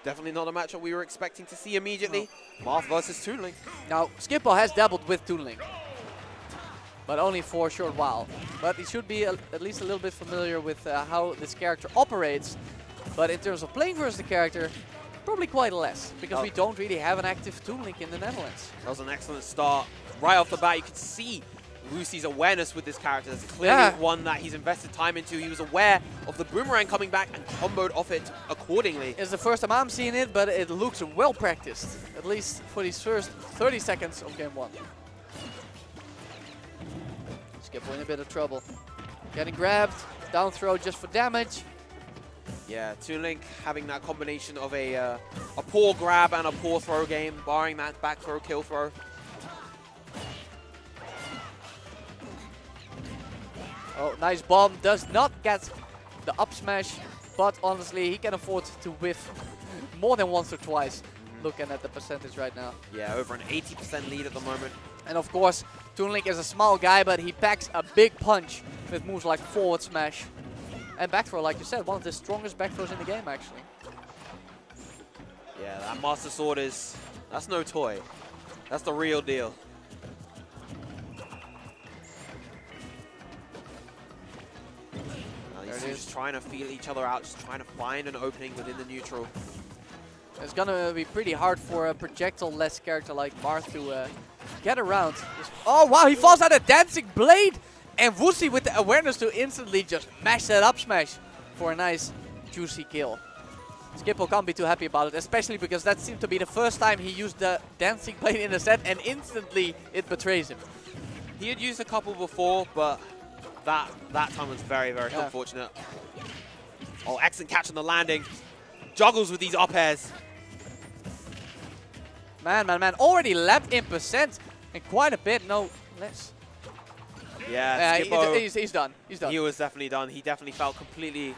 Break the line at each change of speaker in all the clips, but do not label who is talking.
Definitely not a matchup we were expecting to see immediately. No. Marth versus Toon Link.
Now, Skippo has dabbled with Toon Link, but only for a short while. But he should be at least a little bit familiar with how this character operates. But in terms of playing versus the character, probably quite less, because we don't really have an active Toon Link in the Netherlands.
That was an excellent start. Right off the bat, you could see Wusi's awareness with this character. It's clearly one that he's invested time into. He was aware of the boomerang coming back and comboed off it accordingly.
It's the first time I'm seeing it, but it looks well practiced, at least for these first 30 seconds of game 1. Skippo in a bit of trouble. Getting grabbed, down throw just for damage.
Yeah, Toon Link having that combination of a poor grab and a poor throw game, barring that back throw, kill throw.
Oh, nice bomb. Does not get the up smash, but honestly, he can afford to whiff more than once or twice, looking at the percentage right now.
Yeah, over an 80% lead at the moment.
And of course, Toon Link is a small guy, but he packs a big punch with moves like forward smash. And back throw, like you said, one of the strongest back throws in the game, actually.
Yeah, that Master Sword that's no toy. That's the real deal. These two just trying to feel each other out, just trying to find an opening within the neutral.
It's going to be pretty hard for a projectile-less character like Marth to get around. Oh, wow, he falls out a dancing blade! And Wusi with the awareness to instantly just mash that up smash for a nice, juicy kill. Skippo can't be too happy about it, especially because that seemed to be the first time he used the dancing blade in a set, and instantly it betrays him.
He had used a couple before, but that time was very, very unfortunate. Oh, excellent catch on the landing. Juggles with these up airs.
Man. Already left in percent and quite a bit. No, let's...
Yeah, Skippo,
he's done. He's done.
He was definitely done. He definitely felt completely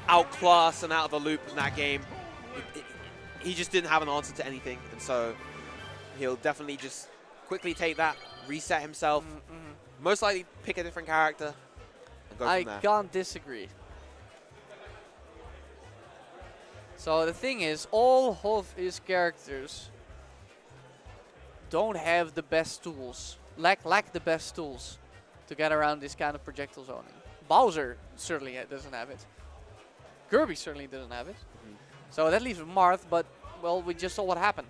outclassed and out of the loop in that game. He just didn't have an answer to anything, and so he'll definitely just quickly take that, reset himself, most likely pick a different character, and go from there. I
can't disagree. So the thing is, all of his characters don't have the best tools, lack the best tools to get around this kind of projectile zoning. Bowser certainly doesn't have it. Kirby certainly doesn't have it. So that leaves Marth, but, well, we just saw what happened.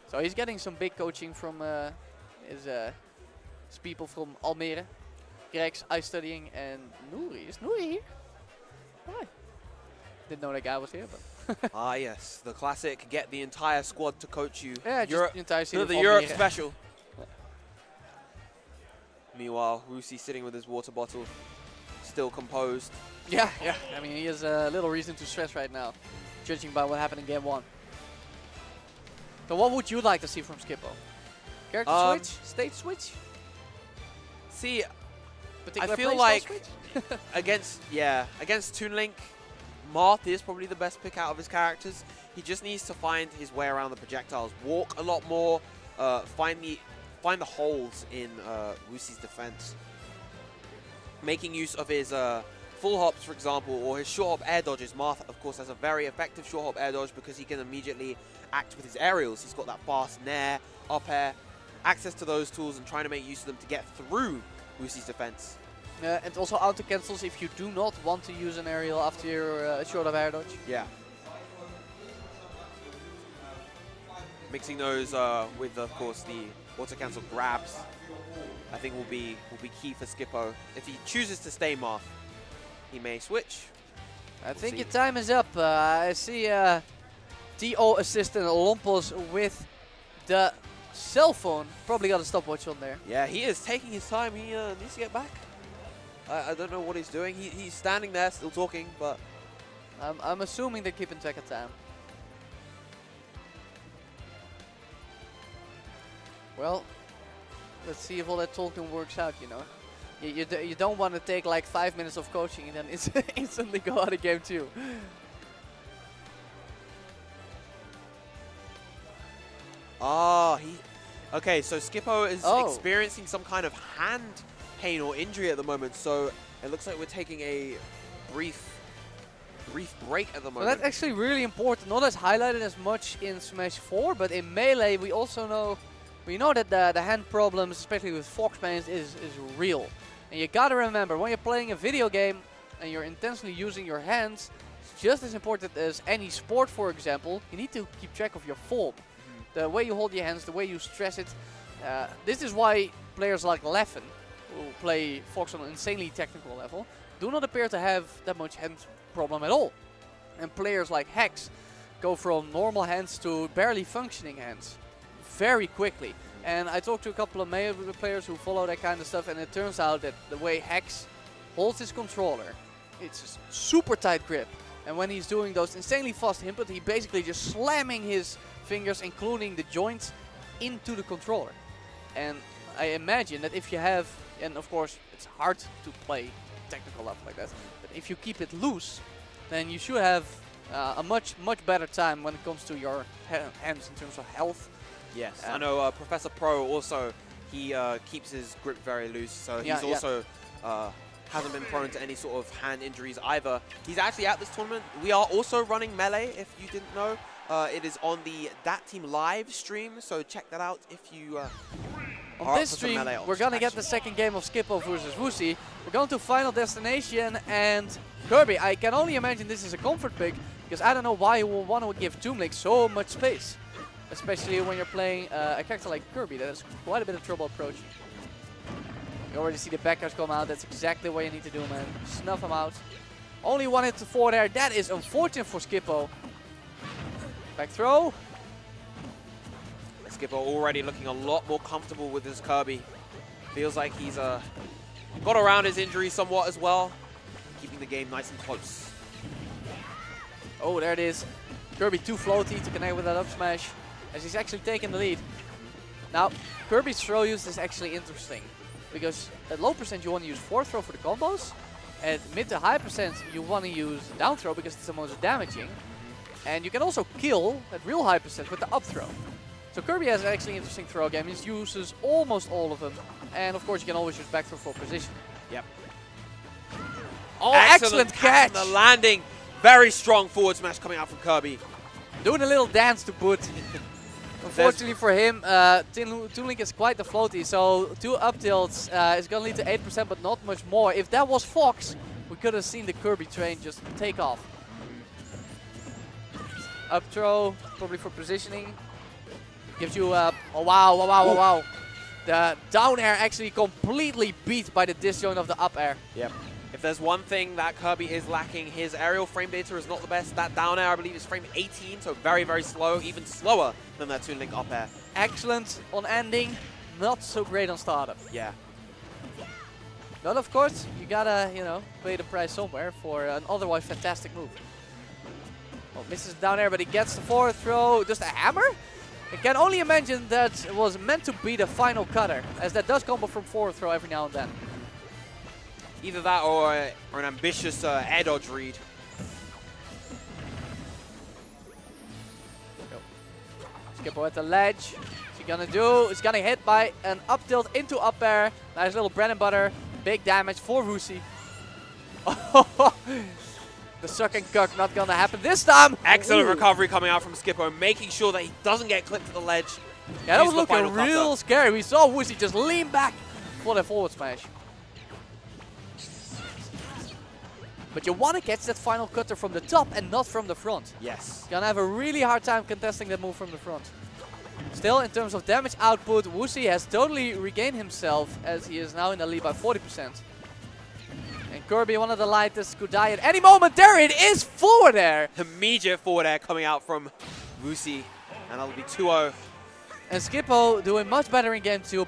So he's getting some big coaching from his people from Almere. Greg's ice studying, and Nouri. Is Nouri here? Hi. Didn't know that guy was here, but...
Ah, yes. The classic, get the entire squad to coach you.
Yeah, just the entire city.
The Europe special. Meanwhile, Wusi sitting with his water bottle, still composed.
Yeah. I mean, he has a little reason to stress right now, judging by what happened in game 1. So what would you like to see from Skippo? Character switch? Stage switch?
See,
particular
I feel like against Toon Link, Marth is probably the best pick out of his characters. He just needs to find his way around the projectiles, walk a lot more, find the holes in Wusi's defense. Making use of his full hops, for example, or his short hop air dodges. Marth, of course, has a very effective short hop air dodge because he can immediately act with his aerials. He's got that fast nair, up air, access to those tools and trying to make use of them to get through Wusi's defense.
And also auto cancels if you do not want to use an aerial after your short hop air dodge.
Yeah. Mixing those with, of course, the auto cancel grabs, I think will be key for Skippo. If he chooses to stay Marth, he may switch.
I think your time is up. I see TO assistant Lompos with the cell phone. Probably got a stopwatch on there.
Yeah, he is taking his time. He needs to get back. I don't know what he's doing. He's standing there still talking, but...
I'm assuming they're keeping track of time. Well, let's see if all that talking works out, you know. You don't want to take like 5 minutes of coaching and then instantly go out of game 2.
Ah, okay, so Skippo is experiencing some kind of hand pain or injury at the moment, so it looks like we're taking a brief brief break at the
So
moment.
that's actually really important. Not as highlighted as much in Smash 4, but in Melee we also know, we know that the hand problems, especially with Fox mains, is real. And you gotta remember, when you're playing a video game and you're intensely using your hands, it's just as important as any sport, for example. You need to keep track of your form. The way you hold your hands, the way you stress it. This is why players like Leffen, who play Fox on an insanely technical level, do not appear to have that much hand problem at all. And players like Hex go from normal hands to barely functioning hands very quickly. And I talked to a couple of Melee players who follow that kind of stuff, and it turns out that the way Hex holds his controller, it's a super tight grip. And when he's doing those insanely fast input, he basically just slamming his fingers, including the joints, into the controller. And I imagine that if you have, and of course it's hard to play technical level like that, but if you keep it loose, then you should have a much better time when it comes to your hands in terms of health.
Yes, I know Professor Pro also, he keeps his grip very loose, so he's also hasn't been prone to any sort of hand injuries either. He's actually at this tournament. We are also running Melee, if you didn't know. It is on the Dat Team live stream, so check that out if you
on this stream, we're going to get the second game of Skippo versus Wusi. We're going to Final Destination, and Kirby, I can only imagine this is a comfort pick, because I don't know why you will want to give Toon so much space. Especially when you're playing a character like Kirby, that has quite a bit of trouble approaching. You already see the backers come out, that's exactly what you need to do, man. Snuff them out. Only 1 hit to 4 there, that is unfortunate for Skippo. Back throw.
Skippo already looking a lot more comfortable with his Kirby. Feels like he's got around his injury somewhat as well, keeping the game nice and close.
Oh, there it is. Kirby too floaty to connect with that up smash, as he's actually taking the lead. Now, Kirby's throw use is actually interesting, because at low percent you want to use forward throw for the combos, at mid to high percent you want to use down throw because it's the most damaging, and you can also kill at real high percent with the up throw. So Kirby has an actually interesting throw game. He uses almost all of them, and of course you can always use back throw for position.
Yep.
Oh, excellent catch!
The landing. Very strong forward smash coming out from Kirby.
Doing a little dance to boot. Unfortunately for him, Toon Link is quite the floaty, so 2 up tilts is going to lead to 8%, but not much more. If that was Fox, we could have seen the Kirby train just take off. Up throw, probably for positioning. Gives you oh wow. The down air actually completely beat by the disjoint of the up air.
Yep. If there's one thing that Kirby is lacking, his aerial frame data is not the best. That down air, I believe, is frame 18, so very slow, even slower than that Toon Link up air.
Excellent on ending, not so great on startup.
Yeah.
But of course, you gotta, pay the price somewhere for an otherwise fantastic move. Well, misses down air, but he gets the forward throw. Just a hammer? I can only imagine that it was meant to be the final cutter, as that does combo from forward throw every now and then.
Either that or an ambitious air dodge read.
Skippo at the ledge. What's he gonna do? He's gonna hit by an up tilt into up air. Nice little bread and butter. Big damage for Wusi. The suck and cuck not gonna happen this time.
Excellent recovery coming out from Skippo, making sure that he doesn't get clipped to the ledge.
Yeah, that was looking real scary. We saw Wusi just lean back for the forward smash. But you want to catch that final cutter from the top and not from the front.
Yes.
Gonna have a really hard time contesting that move from the front. Still, in terms of damage output, Wusi has totally regained himself, as he is now in the lead by 40%. And Kirby, one of the lightest, could die at any moment. There it is, forward air.
Immediate forward air coming out from Wusi, and that'll be 2-0.
And Skippo doing much better in game 2.